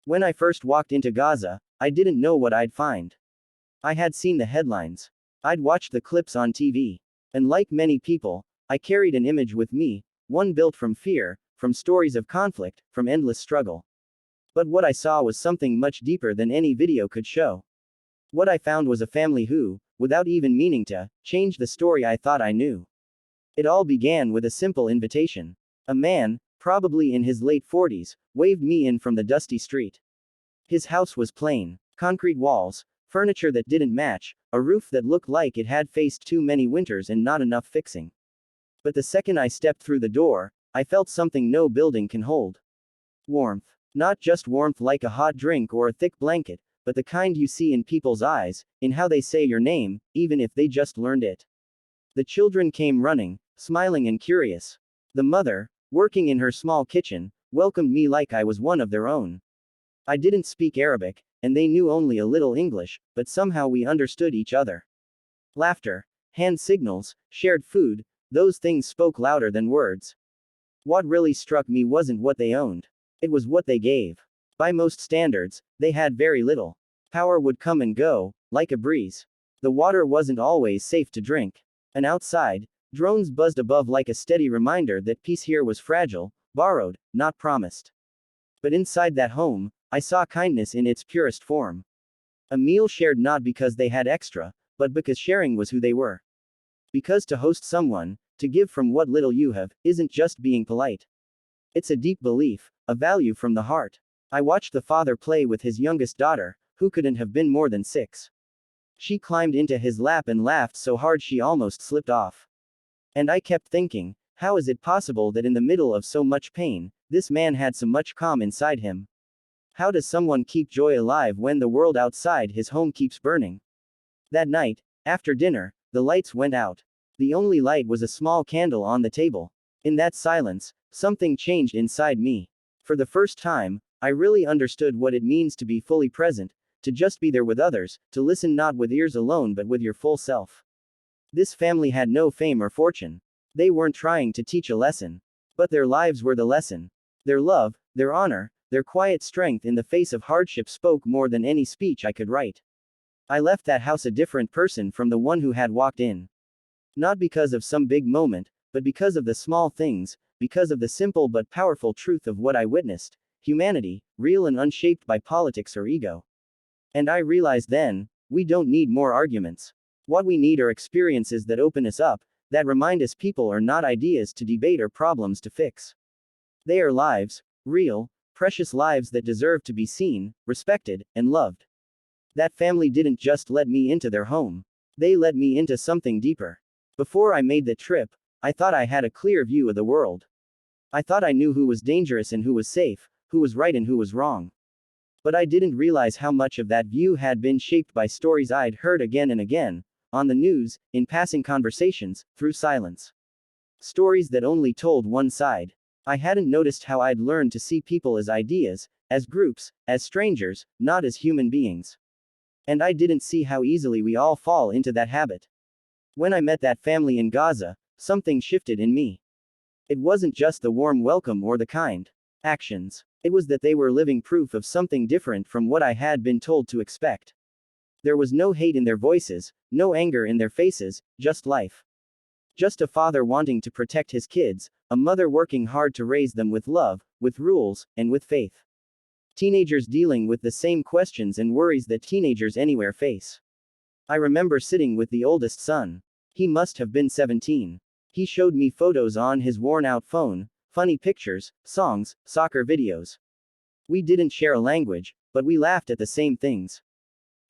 When I first walked into Gaza, I didn't know what I'd find. I had seen the headlines. I'd watched the clips on TV. And like many people, I carried an image with me, one built from fear, from stories of conflict, from endless struggle. But what I saw was something much deeper than any video could show. What I found was a family who, without even meaning to, changed the story I thought I knew. It all began with a simple invitation. A man, probably in his late 40s, waved me in from the dusty street. His house was plain. Concrete walls, furniture that didn't match, a roof that looked like it had faced too many winters and not enough fixing. But the second I stepped through the door, I felt something no building can hold. Warmth. Not just warmth like a hot drink or a thick blanket, but the kind you see in people's eyes, in how they say your name, even if they just learned it. The children came running, smiling and curious. The mother, working in her small kitchen, welcomed me like I was one of their own. I didn't speak Arabic, and they knew only a little English, but somehow we understood each other. Laughter, hand signals, shared food, those things spoke louder than words. What really struck me wasn't what they owned. It was what they gave. By most standards, they had very little. Power would come and go, like a breeze. The water wasn't always safe to drink. And outside, drones buzzed above like a steady reminder that peace here was fragile, borrowed, not promised. But inside that home, I saw kindness in its purest form. A meal shared not because they had extra, but because sharing was who they were. Because to host someone, to give from what little you have, isn't just being polite. It's a deep belief, a value from the heart. I watched the father play with his youngest daughter, who couldn't have been more than 6. She climbed into his lap and laughed so hard she almost slipped off. And I kept thinking, how is it possible that in the middle of so much pain, this man had so much calm inside him? How does someone keep joy alive when the world outside his home keeps burning? That night, after dinner, the lights went out. The only light was a small candle on the table. In that silence, something changed inside me. For the first time, I really understood what it means to be fully present, to just be there with others, to listen not with ears alone but with your full self. This family had no fame or fortune. They weren't trying to teach a lesson. But their lives were the lesson. Their love, their honor, their quiet strength in the face of hardship spoke more than any speech I could write. I left that house a different person from the one who had walked in. Not because of some big moment, but because of the small things, because of the simple but powerful truth of what I witnessed: humanity, real and unshaped by politics or ego. And I realized then, we don't need more arguments. What we need are experiences that open us up, that remind us people are not ideas to debate or problems to fix. They are lives, real, precious lives that deserve to be seen, respected, and loved. That family didn't just let me into their home. They let me into something deeper. Before I made the trip, I thought I had a clear view of the world. I thought I knew who was dangerous and who was safe, who was right and who was wrong. But I didn't realize how much of that view had been shaped by stories I'd heard again and again, on the news, in passing conversations, through silence. Stories that only told one side. I hadn't noticed how I'd learned to see people as ideas, as groups, as strangers, not as human beings. And I didn't see how easily we all fall into that habit. When I met that family in Gaza, something shifted in me. It wasn't just the warm welcome or the kind actions. It was that they were living proof of something different from what I had been told to expect. There was no hate in their voices, no anger in their faces, just life. Just a father wanting to protect his kids, a mother working hard to raise them with love, with rules, and with faith. Teenagers dealing with the same questions and worries that teenagers anywhere face. I remember sitting with the oldest son. He must have been 17. He showed me photos on his worn-out phone, funny pictures, songs, soccer videos. We didn't share a language, but we laughed at the same things.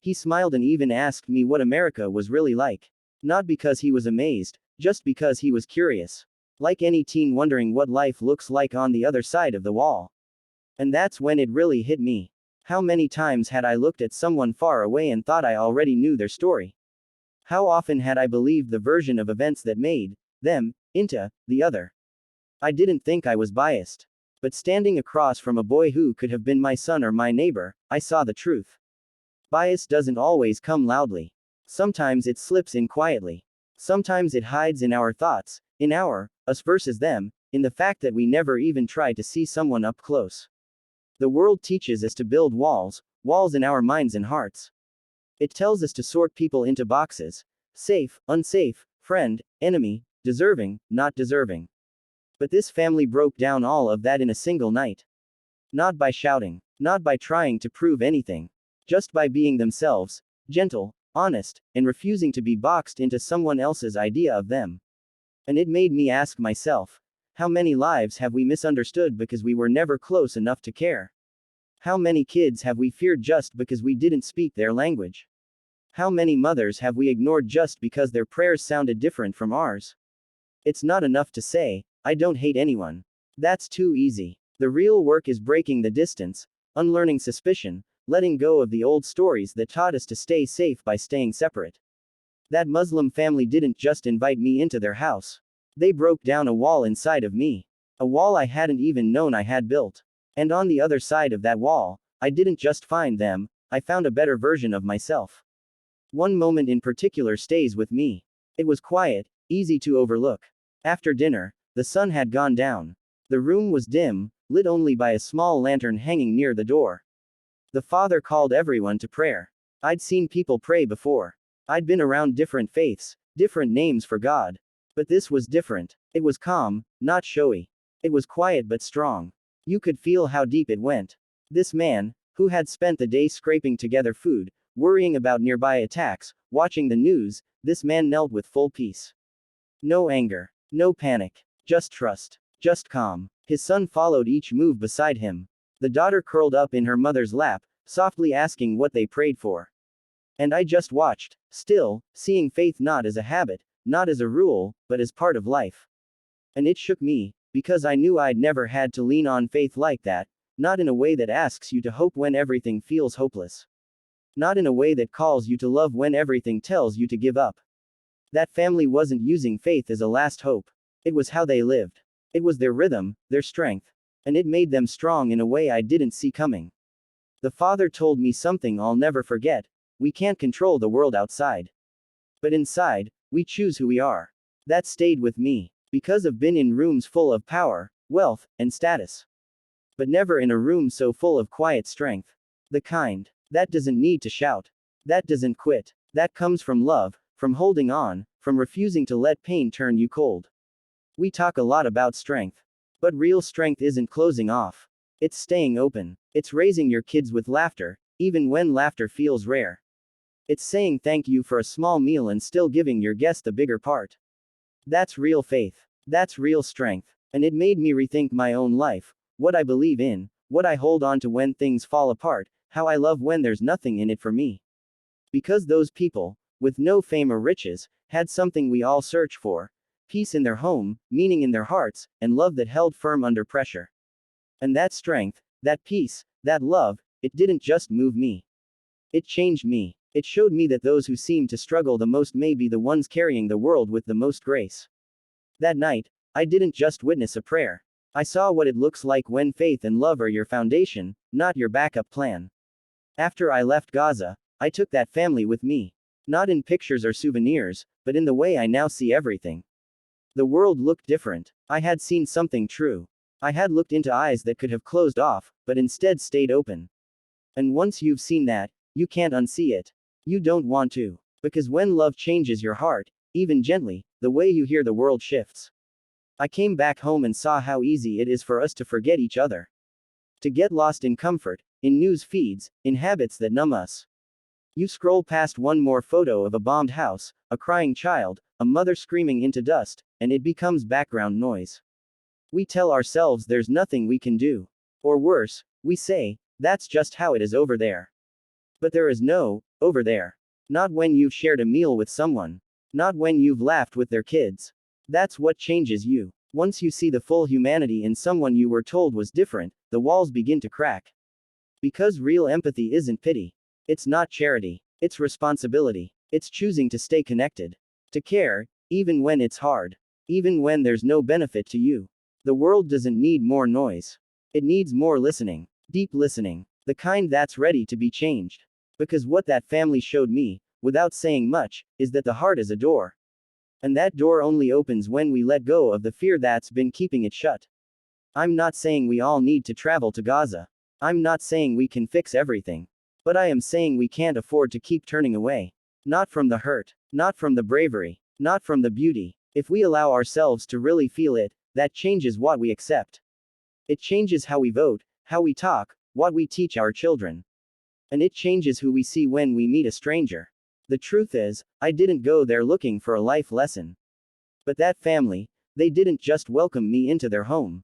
He smiled and even asked me what America was really like. Not because he was amazed, just because he was curious. Like any teen wondering what life looks like on the other side of the wall. And that's when it really hit me. How many times had I looked at someone far away and thought I already knew their story? How often had I believed the version of events that made them into the other? I didn't think I was biased. But standing across from a boy who could have been my son or my neighbor, I saw the truth. Bias doesn't always come loudly. Sometimes it slips in quietly. Sometimes it hides in our thoughts, in our us versus them, in the fact that we never even try to see someone up close. The world teaches us to build walls, walls in our minds and hearts. It tells us to sort people into boxes: safe, unsafe, friend, enemy, deserving, not deserving. But this family broke down all of that in a single night. Not by shouting, not by trying to prove anything, just by being themselves, gentle, honest, and refusing to be boxed into someone else's idea of them. And it made me ask myself, how many lives have we misunderstood because we were never close enough to care? How many kids have we feared just because we didn't speak their language? How many mothers have we ignored just because their prayers sounded different from ours? It's not enough to say, I don't hate anyone. That's too easy. The real work is breaking the distance, unlearning suspicion, letting go of the old stories that taught us to stay safe by staying separate. That Muslim family didn't just invite me into their house. They broke down a wall inside of me. A wall I hadn't even known I had built. And on the other side of that wall, I didn't just find them, I found a better version of myself. One moment in particular stays with me. It was quiet, easy to overlook. After dinner, the sun had gone down. The room was dim, lit only by a small lantern hanging near the door. The father called everyone to prayer. I'd seen people pray before. I'd been around different faiths, different names for God. But this was different. It was calm, not showy. It was quiet but strong. You could feel how deep it went. This man, who had spent the day scraping together food, worrying about nearby attacks, watching the news, this man knelt with full peace. No anger, no panic, just trust, just calm. His son followed each move beside him. The daughter curled up in her mother's lap, softly asking what they prayed for. And I just watched, still, seeing faith not as a habit, not as a rule, but as part of life. And it shook me, because I knew I'd never had to lean on faith like that, not in a way that asks you to hope when everything feels hopeless. Not in a way that calls you to love when everything tells you to give up. That family wasn't using faith as a last hope. It was how they lived. It was their rhythm, their strength. And it made them strong in a way I didn't see coming. The father told me something I'll never forget: we can't control the world outside. But inside, we choose who we are. That stayed with me, because I've been in rooms full of power, wealth, and status. But never in a room so full of quiet strength. The kind that doesn't need to shout. That doesn't quit. That comes from love, from holding on, from refusing to let pain turn you cold. We talk a lot about strength. But real strength isn't closing off. It's staying open. It's raising your kids with laughter, even when laughter feels rare. It's saying thank you for a small meal and still giving your guest the bigger part. That's real faith. That's real strength. And it made me rethink my own life, what I believe in, what I hold on to when things fall apart, how I love when there's nothing in it for me. Because those people, with no fame or riches, had something we all search for: peace in their home, meaning in their hearts, and love that held firm under pressure. And that strength, that peace, that love, it didn't just move me. It changed me. It showed me that those who seem to struggle the most may be the ones carrying the world with the most grace. That night, I didn't just witness a prayer. I saw what it looks like when faith and love are your foundation, not your backup plan. After I left Gaza, I took that family with me. Not in pictures or souvenirs, but in the way I now see everything. The world looked different. I had seen something true. I had looked into eyes that could have closed off, but instead stayed open. And once you've seen that, you can't unsee it. You don't want to. Because when love changes your heart, even gently, the way you hear the world shifts. I came back home and saw how easy it is for us to forget each other. To get lost in comfort, in news feeds, in habits that numb us. You scroll past one more photo of a bombed house, a crying child, a mother screaming into dust, and it becomes background noise. We tell ourselves there's nothing we can do. Or worse, we say, that's just how it is over there. But there is no over there. Not when you've shared a meal with someone. Not when you've laughed with their kids. That's what changes you. Once you see the full humanity in someone you were told was different, the walls begin to crack. Because real empathy isn't pity. It's not charity. It's responsibility. It's choosing to stay connected. To care, even when it's hard. Even when there's no benefit to you. The world doesn't need more noise. It needs more listening. Deep listening. The kind that's ready to be changed. Because what that family showed me, without saying much, is that the heart is a door. And that door only opens when we let go of the fear that's been keeping it shut. I'm not saying we all need to travel to Gaza. I'm not saying we can fix everything. But I am saying we can't afford to keep turning away. Not from the hurt. Not from the bravery. Not from the beauty. If we allow ourselves to really feel it, that changes what we accept. It changes how we vote, how we talk, what we teach our children. And it changes who we see when we meet a stranger. The truth is, I didn't go there looking for a life lesson. But that family, they didn't just welcome me into their home.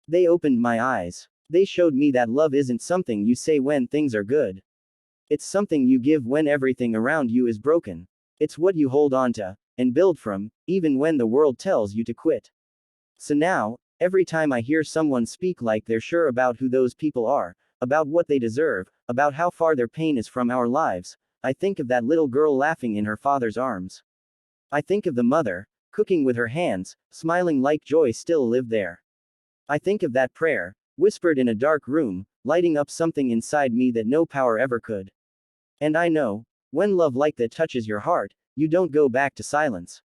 They opened my eyes. They showed me that love isn't something you say when things are good. It's something you give when everything around you is broken. It's what you hold on to, and build from, even when the world tells you to quit. So now, every time I hear someone speak like they're sure about who those people are, about what they deserve, about how far their pain is from our lives, I think of that little girl laughing in her father's arms. I think of the mother, cooking with her hands, smiling like joy still lived there. I think of that prayer, whispered in a dark room, lighting up something inside me that no power ever could. And I know, when love like that touches your heart, you don't go back to silence.